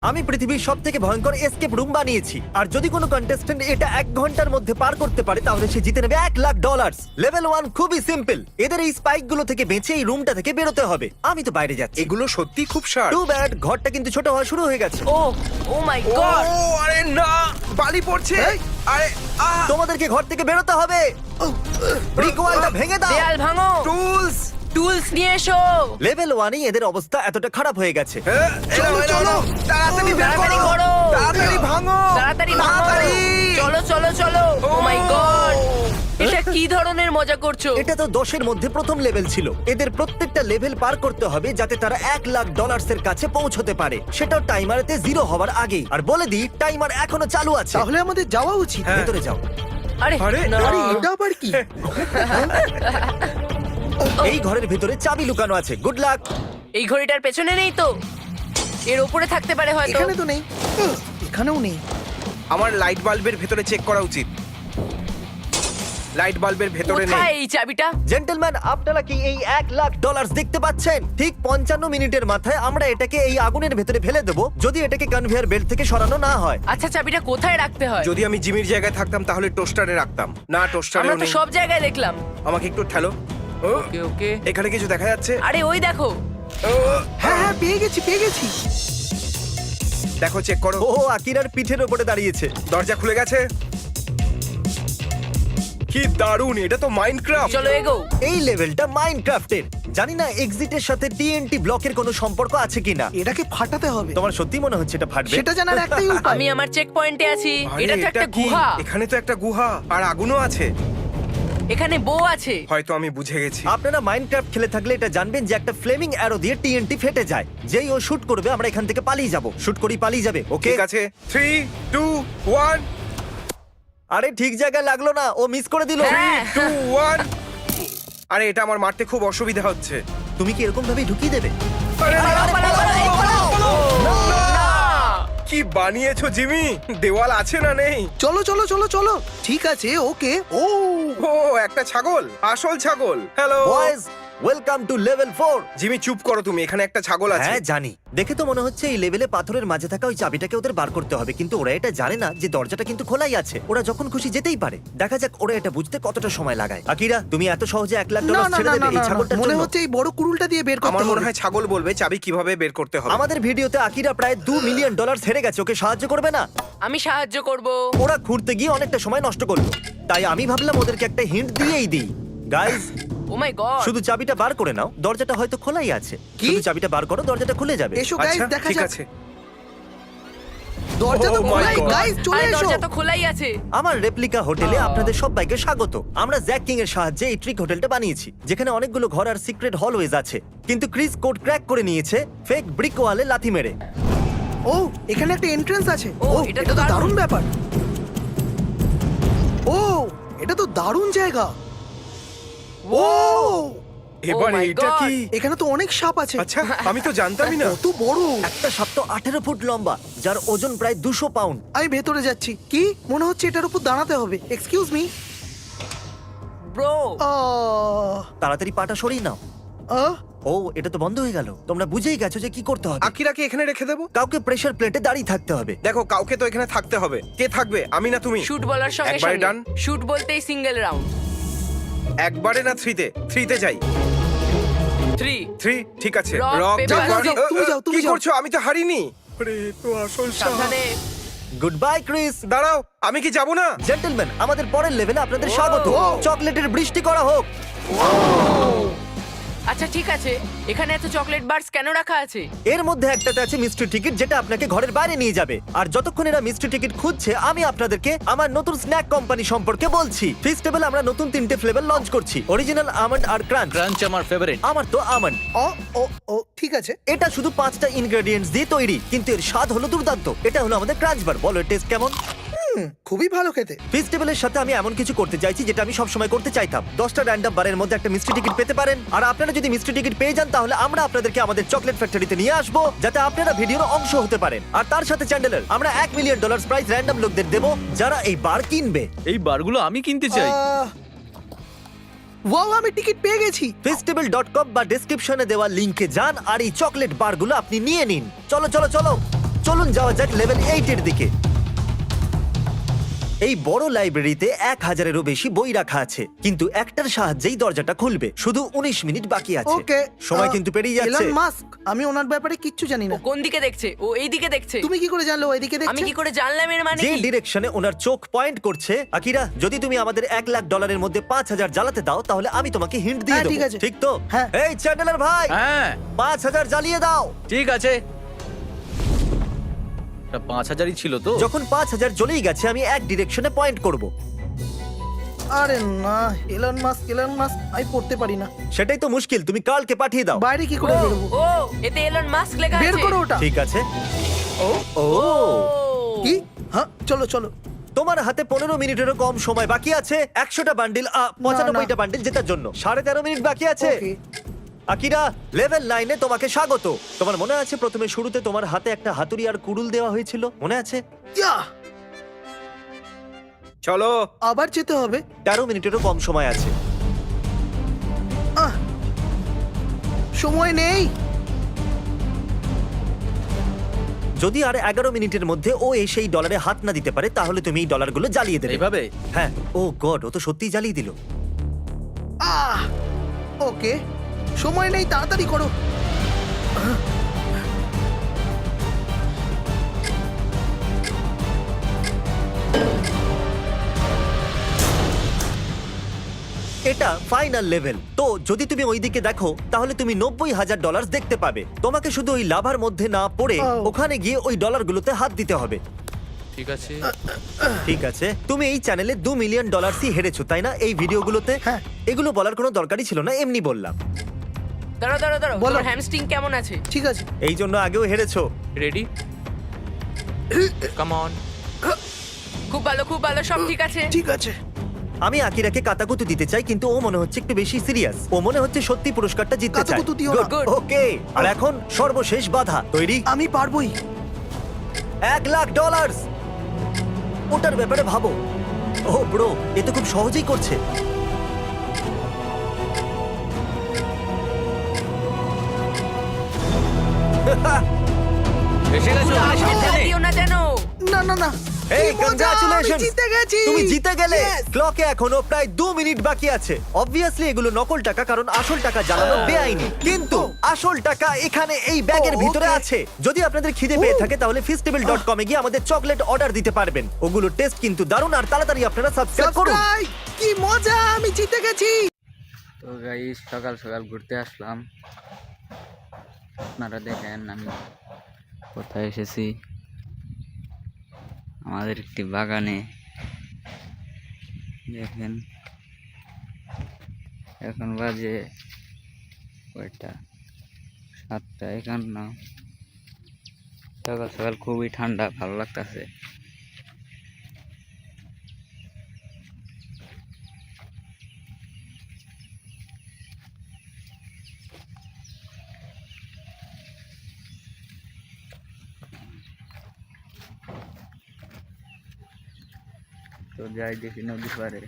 আমি পৃথিবীর সব থেকে ভয়ঙ্কর এসকেপ রুম বানিয়েছি, আর যদি কোনো কন্টেস্ট্যান্ট এটা 1 ঘন্টার মধ্যে পার করতে পারে তাহলে সে জিতে নেবে $1,00,000। লেভেল 1 খুবই সিম্পল। এদের এই স্পাইক গুলো থেকে বেঁচে এই রুমটা থেকে বেরোতে হবে। আমি তো বাইরে যাচ্ছি। এগুলো সত্যি খুব শার্প। টু ব্যাড, ঘরটা কিন্তু ছোট হওয়া শুরু হয়ে গেছে। ও ও মাই গড! ও আরে না, বালি পড়ছে। আরে তোমাদেরকে ঘর থেকে বেরোতে হবে। ব্রিক ওয়ালটা ভেঙে দাও। দেয়াল ভাঙো, টুলস। টুলস নিয়ে এসো। লেভেল 1 এদের অবস্থা এতটা খারাপ হয়ে গেছে। চলো চলো, তাড়াতাড়ি বের তাড়াতাড়ি করো, করো। তাড়াতাড়ি ভাঙো, তাড়াতাড়ি ভাঙো। তাড়াতাড়ি। চলো চলো চলো। ও মাই গড! এটা কি ধরনের মজা করছো? এটা তো 10-এর মধ্যে প্রথম লেভেল ছিল। এদের প্রত্যেকটা লেভেল পার করতে হবে যাতে তারা $1,00,000 এর কাছে পৌঁছতে পারে, সেটাও টাইমারেতে 0 হওয়ার আগেই। আর বলে দিই, টাইমার এখনো চালু আছে। তাহলে আমাদের যাওয়া উচিত। ভেতরে যাও। আরে আরে, না। আরে এটা আবার কি? এই ঘরের ভিতরে চাবি লুকানো আছে। Good luck. এই ঘড়িটার পেছনে নেই তো? এর উপরে থাকতে পারে হয়তো। এখানে তো নেই। এখানেও নেই। আমার লাইট বাল্বের ভেতরে চেক করা উচিত। লাইট বাল্বের ভেতরে নেই। কোথায় এই চাবিটা? জেন্টলম্যান, আপনারা কি এই $1,00,000 দেখতে পাচ্ছেন? ঠিক 55 মিনিটের মাথায় আমরা এটাকে এই আগুনের ভেতরে ফেলে দেবো, যদি এটাকে কনভেয়ার বেল্ট থেকে সরানো না হয়। আচ্ছা, চাবিটা কোথায় রাখতে হয়? যদি আমি জিমির জায়গায় থাকতাম তাহলে টোস্টারে রাখতাম। না, টোস্টারেও আমরা তো নেই। সব জায়গায় দেখলাম। আমাকে একটু ঠেলো। ও, ওকে ওকে। এখানে কিছু দেখা যাচ্ছে? আরে ওই দেখো। ও, হ্যাঁ হ্যাঁ, পেয়ে গেছি পেয়ে গেছি। দেখো, চেক করো। ও আকিরার পিঠের উপরে দাঁড়িয়েছে। দরজা খুলে গেছে। কি দারুণ, এটা তো মাইনক্রাফট। চলো এগো। এই লেভেলটা মাইনক্রাফটের। জানি না এক্সিটের সাথে টিএনটি ব্লকের কোনো সম্পর্ক আছে কিনা। এটাকে ফাটাতে হবে। তোমার সত্যি মনে হচ্ছে এটা ফাটবে? সেটা জানার একটাই উপায়। আমি আমার চেক পয়েন্টে আছি। আরে, এটা তো একটা কি? গুহা। এখানে তো একটা গুহা আর আগুনও আছে। এখানে বউ আছে। হয়তো আমি বুঝে গেছি। আপনারা মাইনক্রাফট খেলে থাকলে এটা জানবেন যে একটা ফ্লেমিং অ্যারো দিয়ে টিএনটি ফেটে যায়। যেই ও শুট করবে আমরা এখান থেকে পালিয়ে যাব। শুট করি পালিয়ে যাবে, ওকে? ঠিক আছে, 3, 2, 1, আরে ঠিক জায়গায় লাগলো না, ও মিস করে দিল। হ্যাঁ। 2, 1। আরে এটা আমার মারতে খুব অসুবিধা হচ্ছে। তুমি কি এরকম ভাবে ঢুকিয়ে দেবে? আরে, না, পালাও, পালাও, পালাও, এই পালাও। না। কি বানিয়েছো জিমি? দেওয়াল আছে না নেই? চলো চলো চলো চলো। ঠিক আছে, ওকে। ও ও, একটা ছাগল, আসল ছাগল। Hello boys, welcome to level 4। Jimmy, চুপ করো তুমি, এখানে একটা ছাগল আছে। হ্যাঁ জানি, দেখে তো মনে হচ্ছে এই লেভেলে পাথরের মাঝে থাকা ওই চাবিটাকে ওদের বার করতে হবে, কিন্তু ওরা এটা জানে না যে দরজাটা কিন্তু খোলাই আছে। ওরা যখন খুশি যেতেই পারে। দেখা যাক ওরা এটা বুঝতে কতটা সময় লাগায়। আকিরা, তুমি এত সহজে $1,00,000 না না ছেড়ে না দেবে না এই না, ছাগলটার মনে জন্য? হচ্ছে এই বড় কুড়ুলটা দিয়ে বের করতে আমার মনে হবে। হয় ছাগল বলবে চাবি কিভাবে বের করতে হবে। আমাদের ভিডিওতে আকিরা প্রায় $2 মিলিয়ন হেরে গেছে। ওকে সাহায্য করবে না? আমি সাহায্য করব। ওরা ঘুরতে গিয়ে অনেকটা সময় নষ্ট করলো, তাই আমি ভাবলাম ওদেরকে একটা হিন্ট দিয়েই দিই। গাইস, ও মাই গড! শুধু চাবিটা বার করে নাও, দরজাটা হয়তো খোলাই আছে। কি? শুধু চাবিটা বার করো, দরজাটা খুলে যাবে। এসো গাইস, আচ্ছা, দেখা ঠিক যাক। আছে। দরজা তো Oh my খোলাই। God. গাইস চলে আরে এসো। দরজা তো খোলাই আছে। আমার রেপ্লিকা হোটেলে আপনাদের সবাইকে স্বাগত। আমরা জ্যাক কিং এর সাহায্যে এই ট্রিক হোটেলটা বানিয়েছি, যেখানে অনেকগুলো ঘর আর সিক্রেট হলওয়েজ আছে। কিন্তু ক্রিস কোড ক্র্যাক করে নিয়েছে ফেক ব্রিক ওয়ালে লাথি মেরে। ও, এখানে একটা এন্ট্রান্স আছে। ও, ও, এটা এটা তো তো দারুণ। দারুণ ব্যাপার। ও, এটা তো দারুণ জায়গা। ও, এবার my এটা God! কি? এখানে তো অনেক সাপ আছে। আচ্ছা, আমি তো জানতামই না। কত বড়। একটা সাপ তো 18 ফুট লম্বা, যার ওজন প্রায় 200 পাউন্ড। আমি ভেতরে যাচ্ছি। কি মনে হচ্ছে এটার উপর দাঁড়াতে হবে। Excuse me. ব্রো, তাড়াতাড়ি পাটা সরিয়ে নাও। ও, এটা তো বন্ধ হয়ে গেল। তোমরা বুঝেই গেছো যে কি করতে হবে। আকিরাকে এখানে রেখে দেবো? কাউকে প্রেসার প্লেটে দাঁড়িয়ে থাকতে হবে। দেখো, কাউকে তো এখানে থাকতে হবে। কে থাকবে, আমি না তুমি? শুট বলার সঙ্গে একবারে সঙ্গে done? শুট বলতেই সিঙ্গেল রাউন্ড। একবারে না 3-তে যাই। 3 3, ঠিক আছে। Rock, rock, paper, paper. scissors. তুমি যাও, তুমি কি যাও। করছো? আমি তো হারিনি। আরে, তো আসল সাপ। সাবধানে। Good bye Chris. দাঁড়াও, আমি কি যাব না? জেন্টলম্যান, আমাদের পরের লেভেলে আপনাদের স্বাগত। ও। চকলেটের বৃষ্টি করা হোক। আচ্ছা ঠিক আছে, এখানে এত চকলেট বার্স কেন রাখা আছে? এর মধ্যে একটাতে আছে মিস্ট্রি টিকিট, যেটা আপনাকে ঘরের বাইরে নিয়ে যাবে। আর যতক্ষণ এরা মিস্ট্রি টিকিট খুঁজছে, আমি আপনাদেরকে আমার নতুন স্ন্যাক কোম্পানি সম্পর্কে বলছি। ফেস্টিভ্যাল আমরা নতুন 3টে ফ্লেভার লঞ্চ করছি, অরিজিনাল আমন্ড আর ক্রাঞ্চ। ক্রাঞ্চ আমার ফেভারিট। আমার তো আমন্ড। ও ও ও, ঠিক আছে। এটা শুধু 5টা ইনগ্রেডিয়েন্টস দিয়ে তৈরি, কিন্তু এর স্বাদ হলো দুর্দান্ত। এটা হলো আমাদের ক্রাঞ্চ বার। বলো টেস্ট কেমন? খুবই ভালো খেতে। ফেস্টিভ্যালের সাথে আমি এমন কিছু করতে চাইছি যেটা আমি সবসময় করতে চাইতাম। 10টা র্যান্ডম বারের মধ্যে একটা মিস্ট্রি টিকিট পেতে পারেন। আর আপনারা যদি মিস্ট্রি টিকিট পেয়ে যান, তাহলে আমরা আপনাদেরকে আমাদের চকলেট ফ্যাক্টরিতে নিয়ে আসবো, যাতে আপনারা ভিডিওর অংশ হতে পারেন। আর তার সাথে চ্যান্ডেলার, আমরা $1 মিলিয়ন প্রাইস র্যান্ডম লোকদের দেবো যারা এই বার কিনবে। এই বারগুলো আমি কিনতে চাই। ওয়াও, আমি টিকিট পেয়ে গেছি। festival.com বা ডেসক্রিপশনে দেওয়া লিংকে যান আর এই চকলেট বারগুলো আপনি নিয়ে নিন। চলো চলো চলো। চলুন যাওয়া যাক লেভেল 8 এর দিকে। এই বড় লাইব্রেরিতে 1000-এরও বেশি বই রাখা আছে, কিন্তু একটার সাহায্যেই দরজাটা খুলবে। শুধু 19 মিনিট বাকি আছে। ওকে সময় কিন্তু পেরিয়ে যাচ্ছে। এলন মাস্ক, আমি ওনার ব্যাপারে কিচ্ছু জানি ও না। কোন দিকে দেখছে? ও এই দিকে দেখছে। তুমি কি করে জানলে ও এদিকে আমি দেখছে? কি করে জানলাম এর মানে যে কি? ডিরেকশনে ওনার চোখ পয়েন্ট করছে। আকিরা, যদি তুমি আমাদের $1,00,000 মধ্যে 5000 জ্বালাতে দাও তাহলে আমি তোমাকে হিন্ট দিয়ে হ্যাঁ, দেবো। ঠিক আছে। ঠিক তো? হ্যাঁ। এই চ্যান্ডেলার ভাই, হ্যাঁ 5000 জ্বালিয়ে দাও। ঠিক আছে। এটা 5000ই ছিল তো? যখন 5000 জ্বলেই গেছে আমি এক ডিরেকশনে পয়েন্ট করব। আরে না, এলন মাস্ক আমি পড়তে পারি না। সেটাই তো মুশকিল, তুমি কালকে পাঠিয়ে দাও। বাইরে কি করে ও, বেরোবো? ও এতে এলন মাস্ক লেখা আছে। বের করো ওটা। ঠিক আছে। ও ও কি? হ্যাঁ, চলো চলো। তোমার হাতে 15 মিনিটেরও কম সময় বাকি আছে। 100টা বান্ডিল 95টা বান্ডিল জেতার জন্য 13.5 মিনিট বাকি আছে। ওকে। আকিরা, লেভেল 9-এ তোমাকে স্বাগত। তোমার মনে আছে প্রথমে শুরুতে তোমার হাতে একটা হাতুড়ি আর কুড়ুল দেওয়া হয়েছিল? মনে আছে? ইয়া, চলো। আবার যেতে হবে। 13 মিনিটেরও কম সময় আছে। আহ, সময় নেই। যদি আর 11 মিনিটের মধ্যে ও এসে এই ডলারে হাত না দিতে পারে তাহলে তুমি এই ডলারগুলো জ্বালিয়ে দেবে। এইভাবে? হ্যাঁ। ও গড, ও তো সত্যিই জ্বালিয়ে দিল। ওকে, সময় নেই, তাড়াতাড়ি করো। এটা ফাইনাল লেভেল। তো যদি তুমি ওইদিকে দেখো তাহলে তুমি $90,000 দেখতে পাবে। তোমাকে শুধু ওই লাভার মধ্যে না পড়ে ও। ওখানে গিয়ে ওই ডলারগুলোতে হাত দিতে হবে। ঠিক আছে। ঠিক আছে, তুমি এই চ্যানেলে $2 মিলিয়ন হেরেছো তাই না এই ভিডিওগুলোতে? হ্যাঁ। এগুলো বলার কোনো দরকারই ছিল না, এমনি বললাম। দাঁড়াও দাঁড়াও দাঁড়াও, বলো। তোমার হ্যামস্ট্রিং কেমন আছে? ঠিক আছে। এই জন্য আগেও হেরেছো। রেডি? Come on. খুব ভালো খুব ভালো, সব ঠিক আছে। ঠিক আছে। আমি আকিরাকে কাতাকুতু দিতে চাই কিন্তু ও মনে হচ্ছে একটু বেশি সিরিয়াস। ও মনে হচ্ছে সত্যি পুরস্কারটা জিততে চায়। কাতাকুতু দিও না। Good. ওকে, আর এখন সর্বশেষ বাধা। তৈরি? আমি পারবোই। $1,00,000। ওটার ব্যাপারে ভাবো। ও ব্রো, এ তো খুব সহজেই করছে। এসে গেছো? পুরো আগুন দিও না যেন। না না না, এই কি মজা, কংগ্রাচুলেশন, আমি জিতে গেছি। তুমি জিতে গেলে। Yes! ক্লকে এখনো প্রায় 2 মিনিট বাকি আছে। অবভিয়াসলি এগুলো নকল টাকা কারণ আসল টাকা জ্বালানো বেআইনি, কিন্তু আসল টাকা এখানে এই ব্যাগের Oh, ভিতরে okay. আছে। যদি আপনাদের খিদে পেয়ে থাকে তাহলে feastival.com এ গিয়ে আমাদের চকলেট অর্ডার দিতে পারবেন। ওগুলো টেস্ট কিন্তু দারুণ, আর তাড়াতাড়ি আপনারা সাবস্ক্রাইব করুন। Subscribe! কি মজা, আমি জিতে গেছি। তো গাইস, সকাল সকাল ঘুরতে আসলাম। আপনারা দেখেন আমি কোথায় এসেছি। আমাদের একটি বাগানে দেখেন, এখন বাজে কয়টা, 7:51। সকাল সকাল খুবই ঠান্ডা, ভালো লাগতেছে। তো যাই দেখি নদী পারে।